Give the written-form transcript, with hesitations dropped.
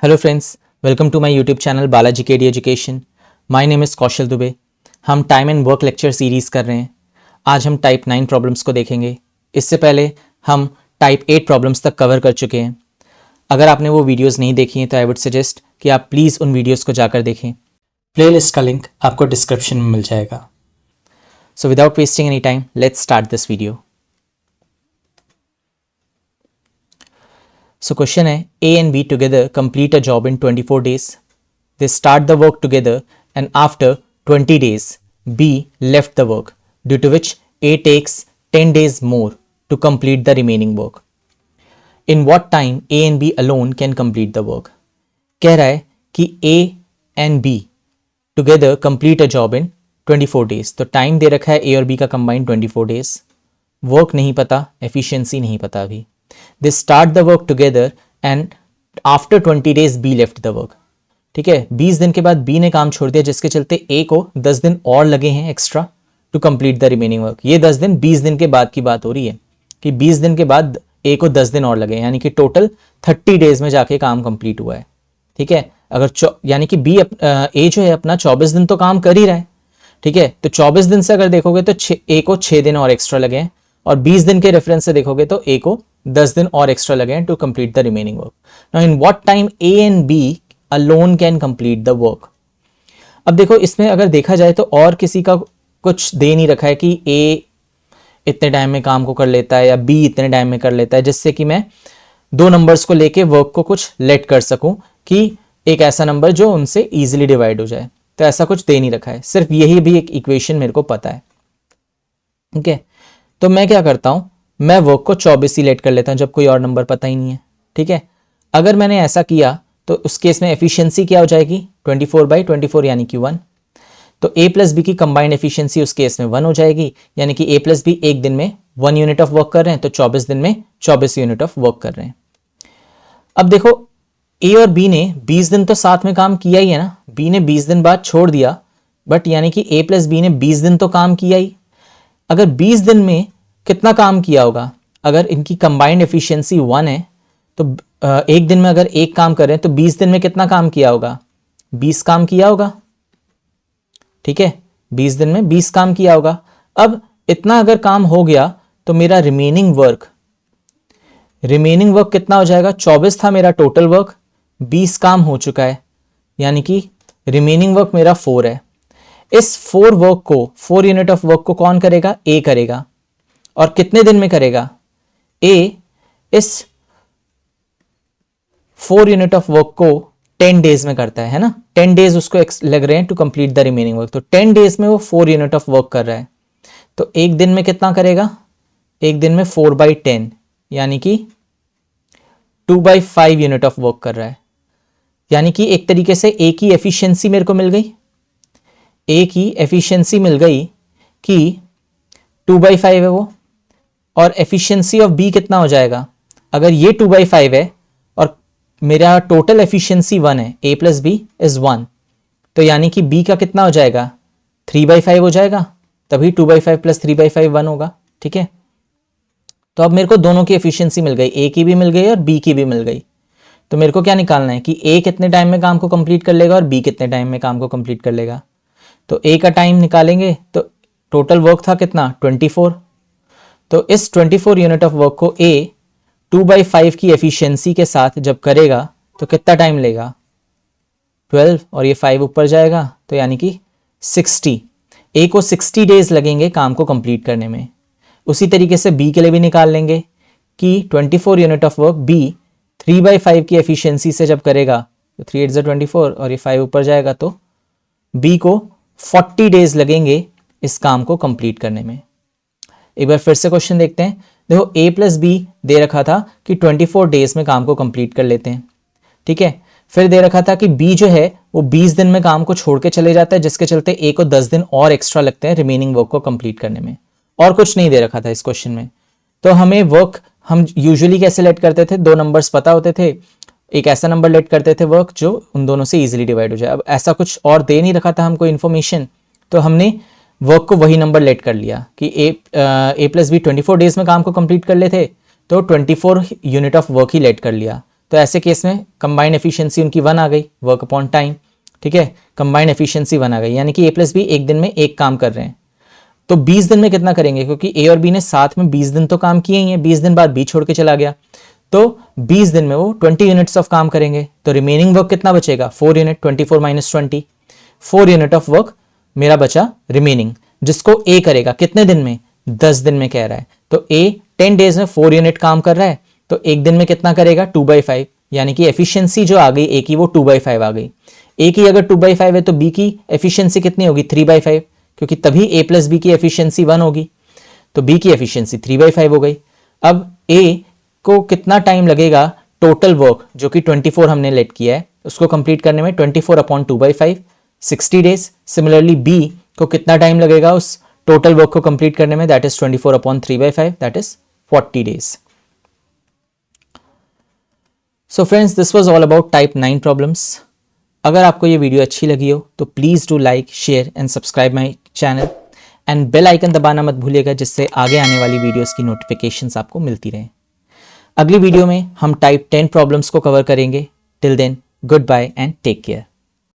Hello friends, welcome to my YouTube channel Balaji KD education. My name is Kaushal Dubey. हम time and work lecture series कर रहे हैं। आज हम टाइप 9 प्रॉब्लम्स को देखेंगे। इससे पहले हम टाइप 8 प्रॉब्लम्स तक कवर कर चुके हैं। अगर आपने वो वीडियोस नहीं देखी हैं तो आई वुड सजेस्ट कि आप प्लीज़ उन वीडियोज़ को जाकर देखें। प्लेलिस्ट का लिंक आपको डिस्क्रिप्शन में मिल जाएगा। So without wasting any time, let's start this video. So question है, A and B together complete a job in 24 days. They start the work together and after 20 days, B left the work, due to which A takes 10 days more to complete the remaining work. In what time A and B alone can complete the work? कह रहा है कि A and B together complete a job in 24 days. तो time दे रखा है A और B का combined 24 days. Work नहीं पता, एफिशिएंसी नहीं पता अभी। They start the work together and after 20 days B left the work. ठीक है, 20 दिन के बाद B ने काम छोड़ दिया, जिसके चलते A को 10 दिन और लगे हैं extra to complete the remaining work. ये 10 दिन 20 दिन के बाद की बात हो रही है कि 20 दिन के बाद A को 10 दिन और लगे, यानी कि टोटल 30 डेज में जाके काम कंप्लीट हुआ है। ठीक है, अगर यानी कि A जो है अपना 24 दिन तो काम कर ही रहा है। ठीक है, तो 24 दिन से अगर देखोगे तो A को 6 दिन और एक्स्ट्रा लगे हैं, और 20 दिन के रेफरेंस से देखोगे तो A को 10 दिन और एक्स्ट्रा लगे हैं to complete the remaining work. Now in what time A and B alone can complete the work. अब देखो, इसमें अगर देखा जाए तो और किसी का कुछ दे नहीं रखा है कि A इतने टाइम में काम को कर लेता है या B इतने टाइम में कर लेता है, जिससे कि मैं दो नंबर्स को लेके वर्क को कुछ लेट कर सकूं कि एक ऐसा नंबर जो उनसे इजीली डिवाइड हो जाए। तो ऐसा कुछ दे नहीं रखा है, सिर्फ यही भी एक इक्वेशन मेरे को पता है। ठीक है, तो मैं क्या करता हूं, मैं वर्क को 24 ही लेट कर लेता हूं जब कोई और नंबर पता ही नहीं है। ठीक है, अगर मैंने ऐसा किया तो उस केस में एफिशिएंसी क्या हो जाएगी, 24/24 यानी कि 1। तो A प्लस बी की कंबाइंड एफिशिएंसी उस केस में 1 हो जाएगी, यानी कि A प्लस बी एक दिन में 1 यूनिट ऑफ वर्क कर रहे हैं, तो 24 दिन में 24 यूनिट ऑफ वर्क कर रहे हैं। अब देखो, A और B ने 20 दिन तो साथ में काम किया ही है ना। B ने 20 दिन बाद छोड़ दिया, बट यानी कि A प्लस बी ने 20 दिन तो काम किया ही। अगर 20 दिन में कितना काम किया होगा, अगर इनकी कंबाइंड एफिशिएंसी 1 है तो एक दिन में अगर एक काम कर रहे हैं तो 20 दिन में कितना काम किया होगा, 20 काम किया होगा। ठीक है, 20 दिन में 20 काम किया होगा। अब इतना अगर काम हो गया तो मेरा रिमेनिंग वर्क कितना हो जाएगा, 24 था मेरा टोटल वर्क, 20 काम हो चुका है, यानी कि रिमेनिंग वर्क मेरा 4 है। इस 4 यूनिट ऑफ वर्क को कौन करेगा, A करेगा। और कितने दिन में करेगा, A इस 4 यूनिट ऑफ वर्क को 10 डेज में करता है ना। 10 डेज उसको लग रहे हैं to complete the remaining work, तो 10 डेज में वो 4 यूनिट ऑफ वर्क कर रहा है। तो एक दिन में कितना करेगा, एक दिन में 4/10 यानी कि 2/5 यूनिट ऑफ वर्क कर रहा है। यानी कि एक तरीके से A की एफिशिएंसी मेरे को मिल गई, A की एफिशिएंसी मिल गई कि 2/5 है वो, और एफिशिएंसी ऑफ B कितना हो जाएगा, अगर ये 2/5 है और मेरा टोटल एफिशिएंसी 1 है, A प्लस बी इज 1, तो यानी कि B का कितना हो जाएगा, 3/5 हो जाएगा, तभी 2/5 प्लस 3/5 1 होगा। ठीक है, तो अब मेरे को दोनों की एफिशिएंसी मिल गई, A की भी मिल गई और B की भी मिल गई। तो मेरे को क्या निकालना है कि A कितने टाइम में काम को कंप्लीट कर लेगा और B कितने टाइम में काम को कंप्लीट कर लेगा। तो A का टाइम निकालेंगे तो टोटल वर्क था कितना, 24। तो इस 24 यूनिट ऑफ वर्क को A 2/5 की एफिशिएंसी के साथ जब करेगा तो कितना टाइम लेगा, 12, और ये 5 ऊपर जाएगा तो यानी कि 60। A को 60 डेज लगेंगे काम को कंप्लीट करने में। उसी तरीके से B के लिए भी निकाल लेंगे कि 24 यूनिट ऑफ वर्क B 3/5 की एफिशिएंसी से जब करेगा तो 3 8 24 और ये 5 ऊपर जाएगा, तो B को 40 डेज लगेंगे इस काम को कंप्लीट करने में। एक बार फिर से क्वेश्चन देखते हैं। देखो, A प्लस बी दे रखा था कि 24 डेज में काम को कंप्लीट कर लेते हैं। ठीक है, फिर दे रखा था कि B जो है वो 20 दिन में काम को छोड़ के चले जाता है, जिसके चलते A को 10 दिन और एक्स्ट्रा लगते हैं रिमेनिंग वर्क को कंप्लीट करने में। और कुछ नहीं दे रखा था इस क्वेश्चन में। तो हमें वर्क हम यूजुअली कैसे लेट करते थे, दो नंबर्स पता होते थे, एक ऐसा नंबर लेट करते थे वर्क जो उन दोनों से इजीली डिवाइड हो जाए। अब ऐसा कुछ और दे नहीं रखा था हमको इन्फॉर्मेशन, तो हमने वर्क को वही नंबर लेट कर लिया कि A प्लस बी 24 डेज में काम को कंप्लीट कर लेते, तो 24 यूनिट ऑफ वर्क ही लेट कर लिया। तो ऐसे केस में कंबाइंड एफिशिएंसी उनकी 1 आ गई, वर्क अपॉन टाइम, ठीक है, कंबाइंड एफिशिएंसी 1 आ गई, यानी कि ए प्लस बी एक दिन में एक काम कर रहे हैं। तो 20 दिन में कितना करेंगे, क्योंकि ए और बी ने साथ में 20 दिन तो काम किए ही हैं, 20 दिन बाद बी छोड़ के चला गया, तो 20 दिन में वो 20 यूनिट्स ऑफ काम करेंगे। तो रिमेनिंग वर्क कितना बचेगा, 4 unit, 24 minus 20, 4 unit of work मेरा बचा रिमेनिंग, जिसको ए करेगा कितने दिन में, 10 दिन में कह रहा है। तो ए 10 डेज में 4 यूनिट काम कर रहा है, तो एक दिन में कितना करेगा, 2/5, यानी कि एफिशिएंसी जो आ गई ए की वो 2/5 आ गई। ए की अगर 2/5 है तो बी की एफिशिएंसी कितनी होगी, 3/5, क्योंकि तभी ए प्लस बी की एफिशिएंसी 1 होगी, तो बी की एफिशिएंसी 3/5 हो गई। अब ए को कितना टाइम लगेगा टोटल वर्क जो कि 24 हमने लेट किया है उसको कंप्लीट करने में, 24/2/5, 60 डेज। सिमिलरली बी को कितना टाइम लगेगा उस टोटल वर्क को कंप्लीट करने में, that is 24/3/5, that is 40 days. So friends, this was all about type 9 problems. अगर आपको ये वीडियो अच्छी लगी हो तो please do like, share and subscribe my channel, and bell icon दबाना मत भूलिएगा, जिससे आगे आने वाली वीडियोस की नोटिफिकेशंस आपको मिलती रहें। अगली वीडियो में हम टाइप 10 प्रॉब्लम्स को कवर करेंगे। Till then, goodbye and take care.